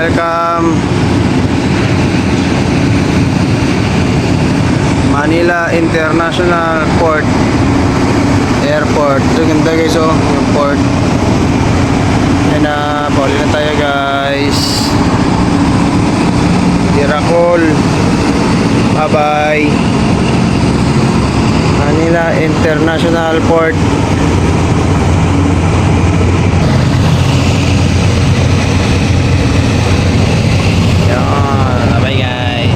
Welcome Manila International Airport. Ito ganda guys, oh, yung port. Yan na, pauli na tayo guys. Tiracol. Bye bye. Manila International Port. Yan, bye guys.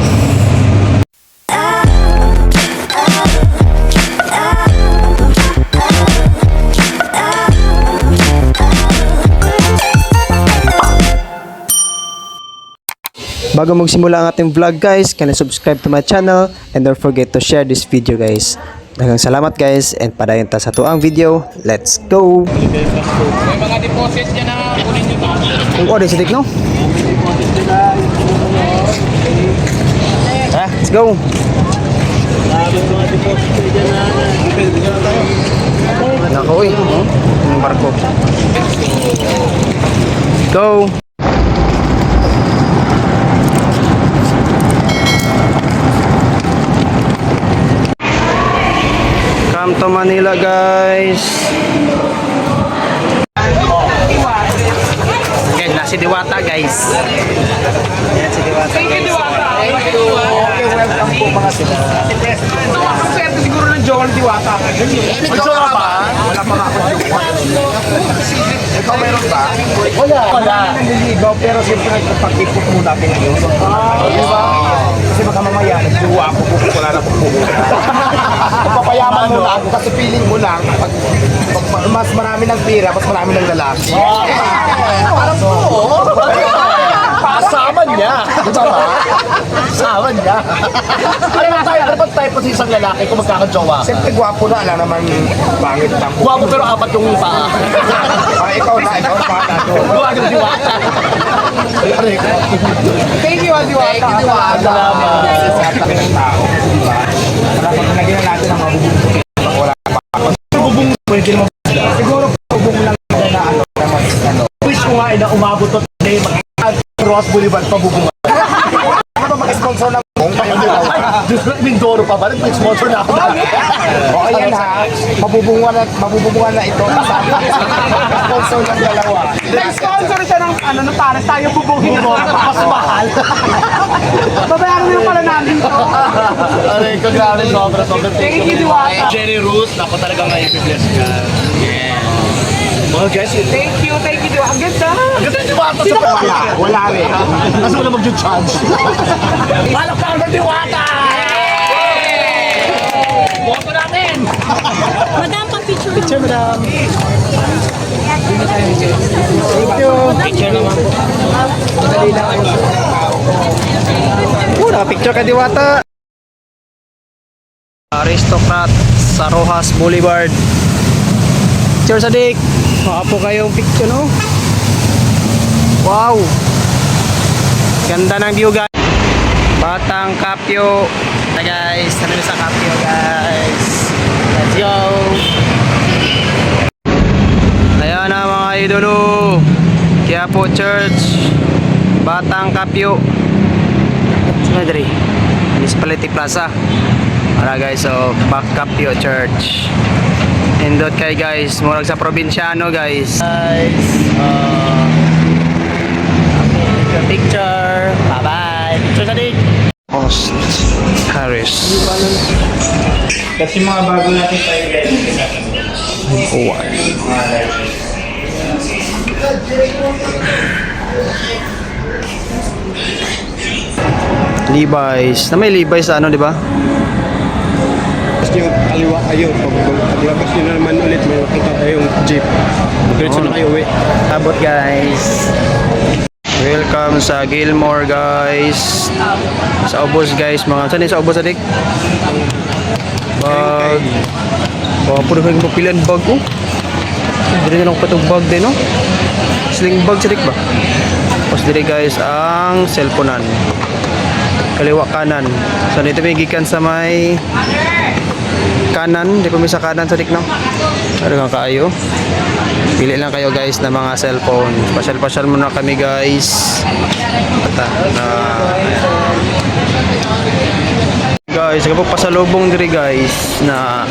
Bago magsimula ang ating vlog guys, can you subscribe to my channel and don't forget to share this video guys. Daghang salamat guys and padayon ta sa tuang video. Let's go. May mga deposit dyan na kunin nyo ba? Ang order si Tikno. Let's go. Nako eh. Yung barko. Go. Come to Manila guys. Okay, nasi Diwata guys. Yan si Diwata. Thank you, Diwata. Thank you. Okay, welcome po mga sila. Ito nga ang swerte siguro ng Joel Diwata. Gusto ka ba? Wala pa ako. Ikaw meron ba? Wala. Naliligaw pero siyempre nagpapag-ipot muna ako ngayon. Di ba? Kasi baka mamaya nagduwa ako wala na po. Papayaman muna ako kasi feeling mo lang pag mas marami ng pira, mas marami ng lalaki. Parang po. Kasama niya. Di ba ba? Kasama niya. Ano ba tayo pa sa isang lalaki kung magkakajowa? Siyempre gwapo na, alam naman pangit lang. Gwapo pero apat yung paa. Ikaw na pa. Gwapo ng Diwata. Thank you, Diwata. Thank you, Diwata. Salamat. Sa ng tao. Diba? Wala pag nalagyan natin ang mabubong. Wala pa. Bubong, pwede naman. Siguro bubong lang na ano. Wish ko nga na umabot to today. Ross Boulevard pa bubong. Ano ba mag-sponsor ng bubong? Mindoro pa ba? Nag-sponsor na ako. O ayan ha. Mabubungan na ito. Sponsor ng dalawa. Nag-sponsor siya ng ano na para tayo bubungin mo. Mas mahal. Babayaran mo yung pala namin to. Aray, congrats. Sobrang Thank you, Diwata. Jerry Roos, ako talaga nga i-bless ka. Yeah. Mga guys, Thank you, Diwata. Ang ganda. Ganda yung Diwata sa wala. Wala rin. Kasi wala mag-charge. Palakpakan ng Diwata! Boto natin! Madam, pa-picture. Picture, madam. Thank you. picture naman po. Dali lang kayo. Picture ka Diwata. Aristocrat sa Rojas Boulevard. Picture sa dik. Maka po kayong picture, no? Wow! Ganda ng view guys. Batang Kapyo. Na guys, nandito sa Kapyo guys. Let's go. Ayan na mga idolo. Quiapo Church. Batang Kapyo. Madre. Municipality Plaza. Para guys, so Back Kapyo Church. Indot kay guys, murag sa probinsyano guys. Guys, picture. Bye bye. Picture sa dik. Post Harris. Kasi mga bago natin tayo guys. Uwan. Levi's. Na may Levi's sa ano, di ba? Yung kaliwa kayo, paglabas nyo na naman ulit, may makita tayong jeep. Diretso na kayo uwi. Abot guys. Welcome sa Gilmore guys. Sa Ubos guys, mga saan sa Ubos adik? Bag. Baka puro kayong papilan bag ko. Dili na lang patong bag din, no? Sling bag sadik ba? Tapos dili guys ang cellphone-an. Kaliwa kanan. So dito may gikan sa may kanan, di pa may sa kanan sa dikno. Ano nga kaayo? Pili lang kayo guys ng mga cellphone. Pasyal-pasyal muna kami guys. Guys, kapag pasalubong diri guys na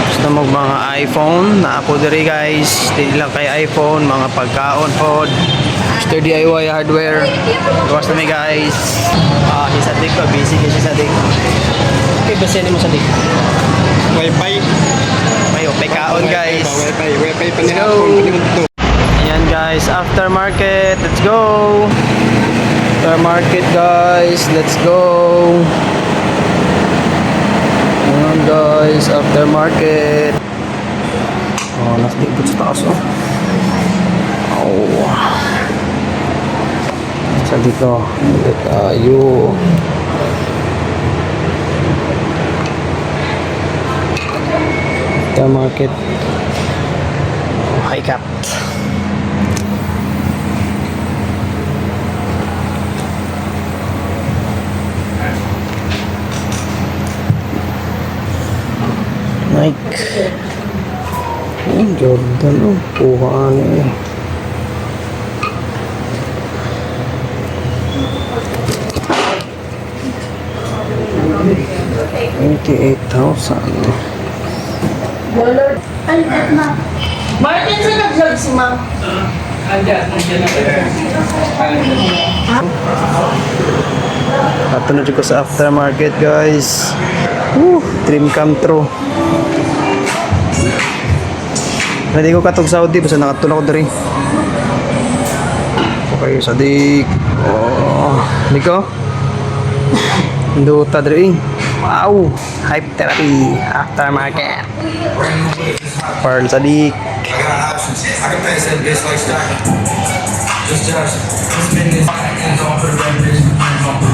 gusto mo mga iPhone na ako diri guys, hindi lang kay iPhone, mga pagkaon pod, Mr. DIY hardware. Gawas na guys. Si Sadik ko, busy kasi Sadik. Okay, basta mo Sadik. Wi-Fi. May kaon guys. Wi-Fi pa Let's niya. go. Ayan guys, aftermarket. Let's go. Aftermarket guys. Let's go. Ayan guys, aftermarket. Oh, nakikipot sa taas oh. Oh. Sa dito. Dito tayo. Aftermarket. High cap. Nike. Jordan oh. Kuhaan eh. $28,000. Martin, saan nag-vlog si ma'am? Patunod ko sa aftermarket guys. Dream come true. Hindi ko katog Saudi basta nakatulog ko diri. Okay, Sadik. Oh, Niko. Duta diri. Wow, hype therapy aftermarket. Pearl Sadik. I got options. I can pass that bitch like stock. Just judge. Spin this and don't put a red bitch in the tempo.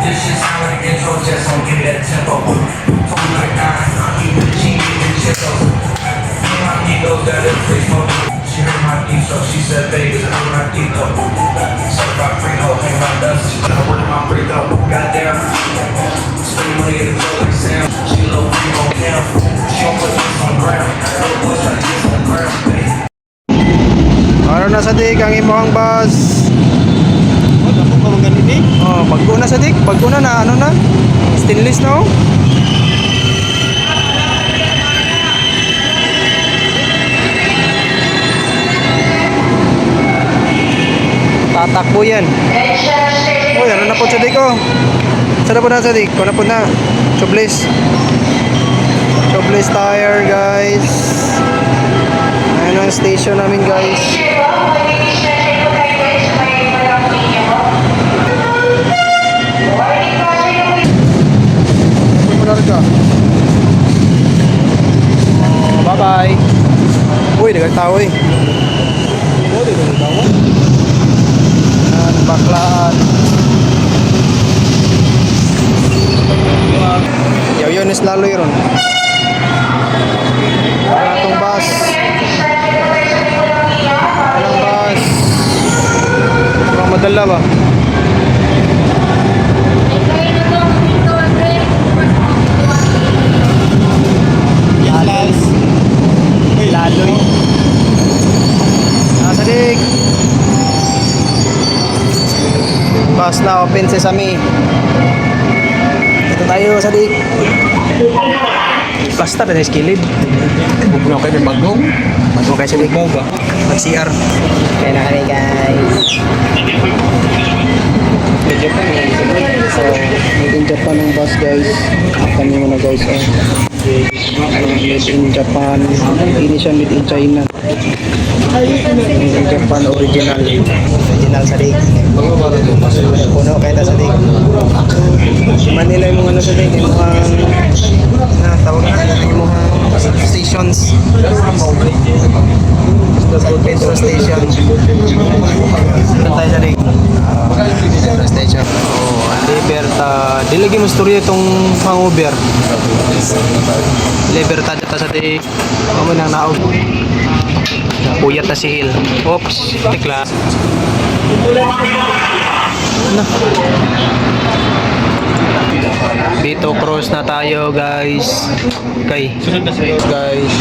This shit sound like an intro, just don't give it that tempo. Talk like I'm keeping the cheese in the chickos. My ego got it free smoke. She heard my deep so she said, baby, I heard my deep though. Certified free hoe, hang my dust. She got one of my free though. Goddamn. Spend money in the club like Sam. She low free on cam. She don't put this on ground. Little boys try to get on the ground, baby. Ano na Sadik ang imong bus? Ako pa maganin eh. Oh, bago na Sadik, bago na ano na? Stainless na oh. Tatakbo yan. Oh, ano na po Sadik oh. Saan na po na Sadik? Kung na po na. Tubeless. Tubeless tire guys. Ayan ang station namin guys. Bye bye. Uy, dagang tao eh. Ayan, baklaan. Yaw yun is lalo yun. Wala itong bus. Walang bus. Mukhang madala ba? Laloy. Sadik. Bus na open sesame. Ito tayo Sadik. Basta na skilid. Bugnaw kayo ng bagong. Mag-go kayo Sadik. Mag-CR. Kaya na kami guys. So, made in Japan ang bus guys. Kami muna guys. Made in Japan. Hindi siya made in China. Made in Japan original. Original Sadik. Puno kayo ta Sadik. Manila yung mga ano Sadik. Yung mga tawag na yung mga stations. Petrol station. Saan tayo Sadik? Petrol station. Oh, Libertad. Di lagi mo storya itong mga Uber. Libertad ito sa Sadik. Ano nang naog. Puyat na si Hill. Oops, tikla. Na. Dito cross na tayo guys. Okay. Sunod na sa'yo. Guys.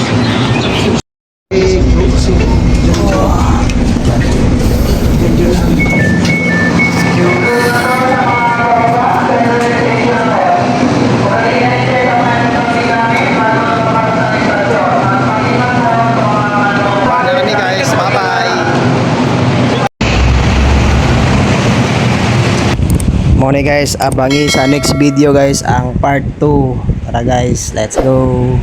Na kami guys, bye-bye. Muna guys, abangi sa next video guys ang part 2. Tara guys, let's go.